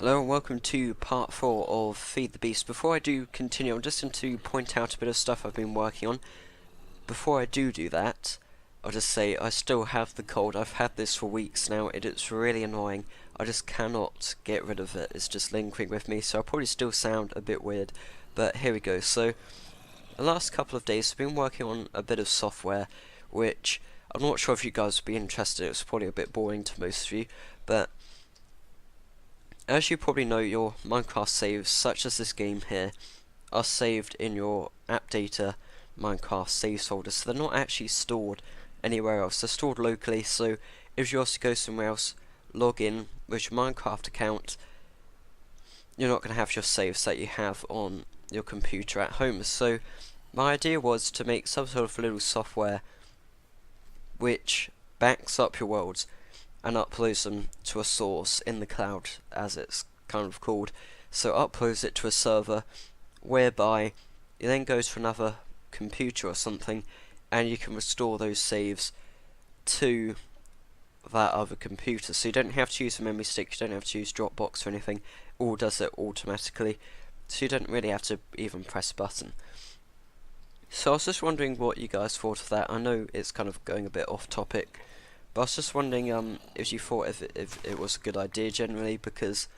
Hello and welcome to part 4 of Feed the Beast. Before I do continue, I'm just going to point out a bit of stuff I've been working on. Before I do that, I'll just say I still have the cold. I've had this for weeks now. It's really annoying. I just cannot get rid of it. It's just lingering with me, so I'll probably still sound a bit weird. But here we go. So, the last couple of days I've been working on a bit of software, which I'm not sure if you guys would be interested. It's probably a bit boring to most of you, but as you probably know, your Minecraft saves, such as this game here, are saved in your app data Minecraft saves folder, so they're not actually stored anywhere else. They're stored locally, so if you also go somewhere else, log in with your Minecraft account, you're not going to have your saves that you have on your computer at home. So my idea was to make some sort of little software which backs up your worlds and uploads them to a source in the cloud, as it's kind of called. So uploads it to a server whereby it then goes to another computer or something, and you can restore those saves to that other computer. So you don't have to use a memory stick, you don't have to use Dropbox or anything. All does it automatically, so you don't really have to even press a button. So I was just wondering what you guys thought of that. I know it's kind of going a bit off topic, but I was just wondering if you thought if it was a good idea generally, because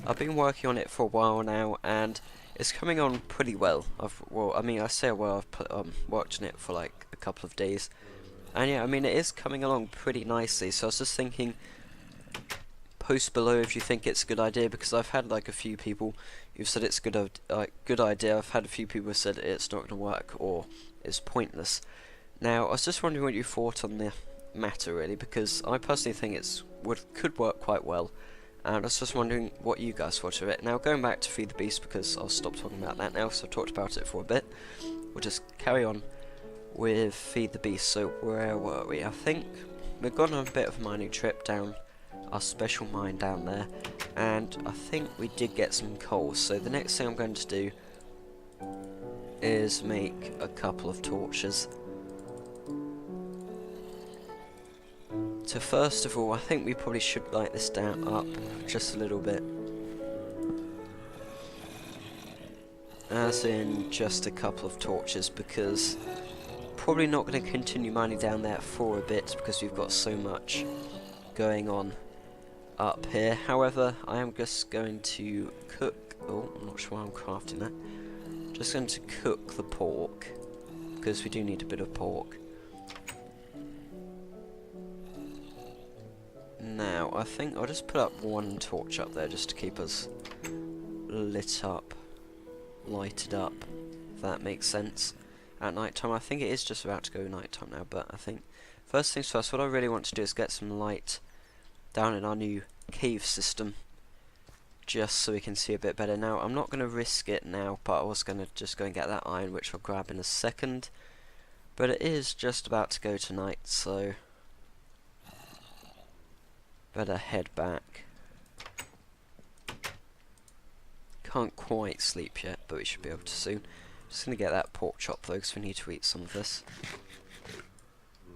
I've been working on it for a while now and it's coming on pretty well. I've worked on it for like a couple of days, and yeah, I mean it is coming along pretty nicely. So I was just thinking, post below if you think it's a good idea, because I've had like a few people who've said it's a good idea. I've had a few people who said it's not going to work or it's pointless. Now I was just wondering what you thought on the matter really, because I personally think could work quite well, and I was just wondering what you guys thought of it. Now going back to Feed the Beast, because I'll stop talking about that now, so I've talked about it for a bit. We'll just carry on with Feed the Beast. So where were we? I think we've gone on a bit of a mining trip down our special mine down there, and I think we did get some coal. So the next thing I'm going to do is make a couple of torches. So first of all, I think we probably should light this down up just a little bit. As in just a couple of torches, because probably not going to continue mining down there for a bit because we've got so much going on up here. However, I am just going to cook, I'm not sure why I'm crafting that. Just going to cook the pork, because we do need a bit of pork. Now, I think I'll just put up one torch up there just to keep us lighted up, if that makes sense, at night time. I think it is just about to go night time now, but I think first things first, what I really want to do is get some light down in our new cave system, just so we can see a bit better. Now, I'm not going to risk it now, but I was going to just go and get that iron, which I'll grab in a second, but it is just about to go to night, so better head back. Can't quite sleep yet, but we should be able to soon. Just going to get that pork chop though, because we need to eat some of this.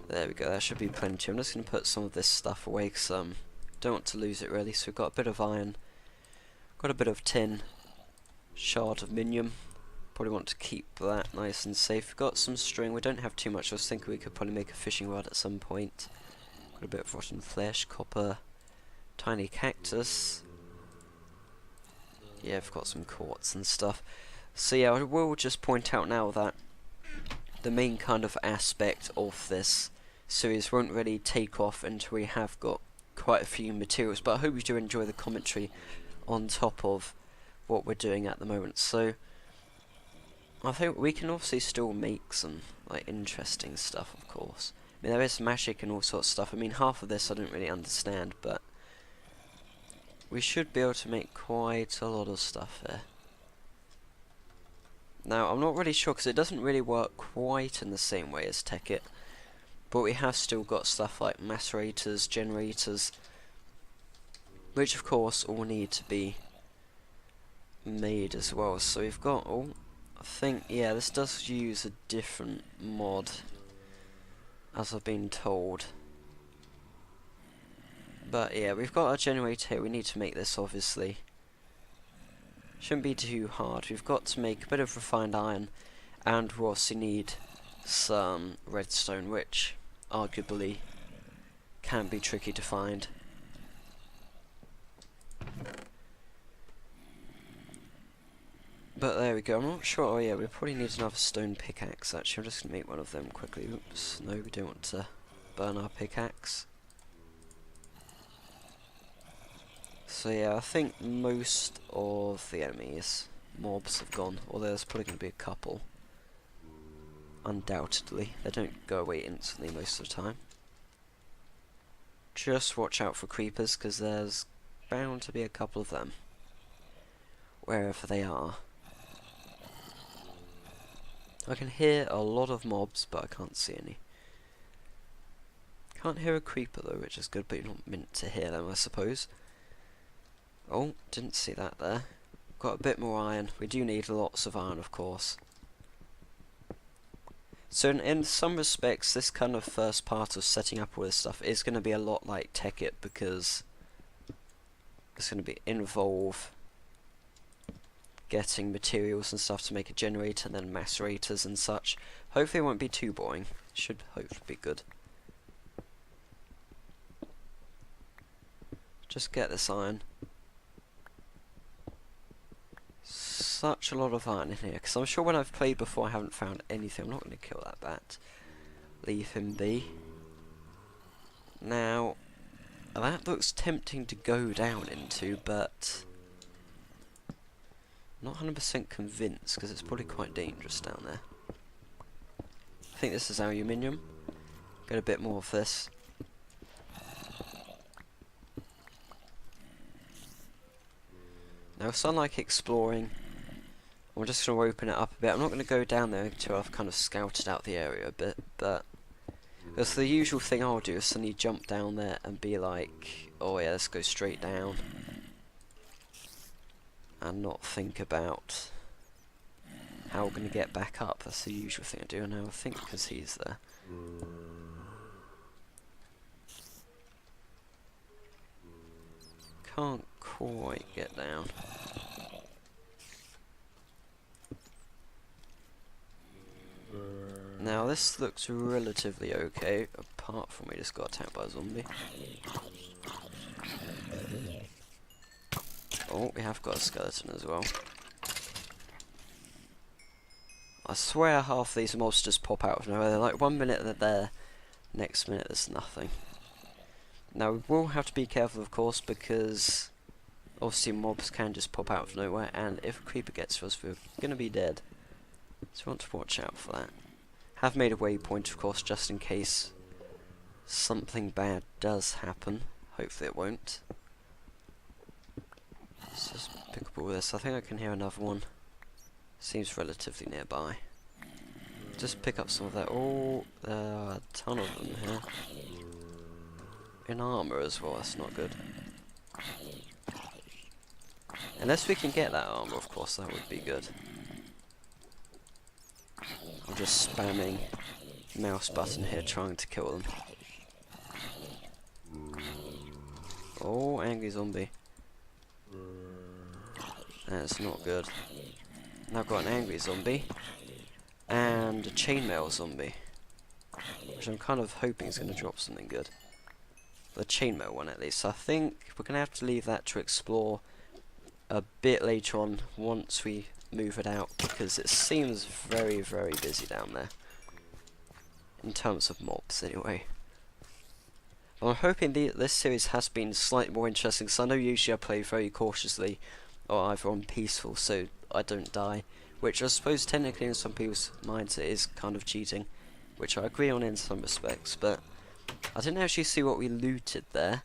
There we go, that should be plenty. I'm just going to put some of this stuff away, because don't want to lose it really. So we've got a bit of iron, got a bit of tin, shard of minium. Probably want to keep that nice and safe. We've got some string, we don't have too much. I was thinking we could probably make a fishing rod at some point. Got a bit of rotten flesh, copper, tiny cactus. Yeah, I've got some quartz and stuff. So yeah, I will just point out now that the main kind of aspect of this series won't really take off until we have got quite a few materials, but I hope you do enjoy the commentary on top of what we're doing at the moment. So I think we can obviously still make some like interesting stuff, of course. I mean, there is magic and all sorts of stuff. I mean, half of this I don't really understand, but we should be able to make quite a lot of stuff here. Now, I'm not really sure, because it doesn't really work quite in the same way as Tekkit, but we have still got stuff like macerators, generators, which of course all need to be made as well. So we've got, I think, yeah, this does use a different mod, as I've been told. But yeah, we've got our generator here. We need to make this, obviously. Shouldn't be too hard. We've got to make a bit of refined iron, and we also need some redstone, which arguably can be tricky to find. But there we go. I'm not sure. Oh yeah, we probably need another stone pickaxe actually. I'm just going to make one of them quickly. Oops, no, we don't want to burn our pickaxe. So yeah, I think most of the enemies, mobs, have gone, although there's probably going to be a couple. Undoubtedly. They don't go away instantly most of the time. Just watch out for creepers, because there's bound to be a couple of them. Wherever they are. I can hear a lot of mobs, but I can't see any. Can't hear a creeper though, which is good, but you're not meant to hear them, I suppose. Oh, didn't see that there. Got a bit more iron. We do need lots of iron, of course. So in some respects, this kind of first part of setting up all this stuff is going to be a lot like Tekkit, because it's going to involve getting materials and stuff to make a generator, and then macerators and such. Hopefully it won't be too boring. Should hopefully be good. Just get this iron. Such a lot of iron in here, because I'm sure when I've played before I haven't found anything. I'm not going to kill that bat. Leave him be. Now, that looks tempting to go down into, but not 100% convinced, because it's probably quite dangerous down there. I think this is aluminium. Get a bit more of this. Now, it's unlike exploring. I'm just going to open it up a bit. I'm not going to go down there until I've kind of scouted out the area a bit, but that's the usual thing I'll do, is suddenly jump down there and be like, oh yeah, let's go straight down. And not think about how we're going to get back up. That's the usual thing I do. Now I think because he's there. Can't quite get down. Now this looks relatively okay, apart from we just got attacked by a zombie. Oh, we have got a skeleton as well. I swear half these mobs just pop out of nowhere. They're like 1 minute they're there, next minute there's nothing. Now we will have to be careful, of course, because obviously mobs can just pop out of nowhere, and if a creeper gets to us, we're gonna be dead. So we want to watch out for that. Have made a waypoint, of course, just in case something bad does happen. Hopefully it won't. Let's just pick up all this. I think I can hear another one. Seems relatively nearby. Just pick up some of that. Oh, there are a ton of them here. In armor as well, that's not good. Unless we can get that armor, of course, that would be good. I'm just spamming mouse button here trying to kill them. Oh, angry zombie. That's not good. Now I've got an angry zombie and a chainmail zombie, which I'm kind of hoping is going to drop something good. The chainmail one at least. So I think we're going to have to leave that to explore a bit later on once we move it out, because it seems very, very busy down there. In terms of mobs, anyway. But I'm hoping this series has been slightly more interesting, because I know usually I play very cautiously, or either on peaceful, so I don't die. Which I suppose technically in some people's minds it is kind of cheating, which I agree on in some respects, but I didn't actually see what we looted there.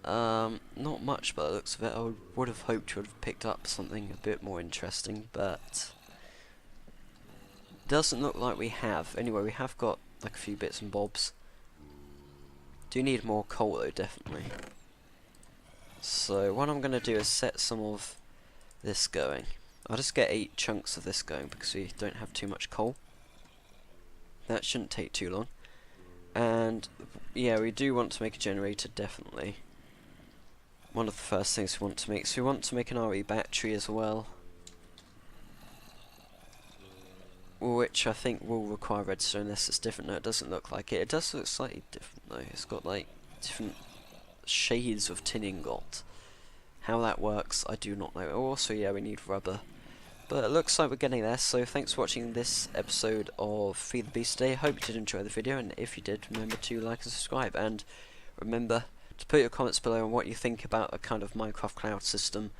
Not much by the looks of it. I would have hoped to have picked up something a bit more interesting, but doesn't look like we have. Anyway, we have got like a few bits and bobs. Do need more coal though, definitely. So what I'm going to do is set some of this going. I'll just get 8 chunks of this going because we don't have too much coal. That shouldn't take too long. And yeah, we do want to make a generator, definitely. One of the first things we want to make. So we want to make an RE battery as well. which I think will require redstone unless it's different. No, it doesn't look like it. It does look slightly different though. It's got like different shades of tin ingot. How that works, I do not know. Also, yeah, we need rubber. But it looks like we're getting there, so thanks for watching this episode of Feed the Beast today. Hope you did enjoy the video, and if you did, remember to like and subscribe. And remember to put your comments below on what you think about a kind of Minecraft cloud system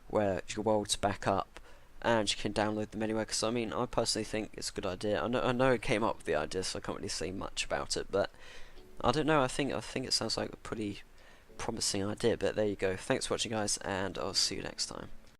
where your worlds back up and you can download them anywhere. Because I mean, I personally think it's a good idea. I know it came up with the idea, so I can't really say much about it. But I don't know. I think it sounds like a pretty promising idea. But there you go. Thanks for watching, guys, and I'll see you next time.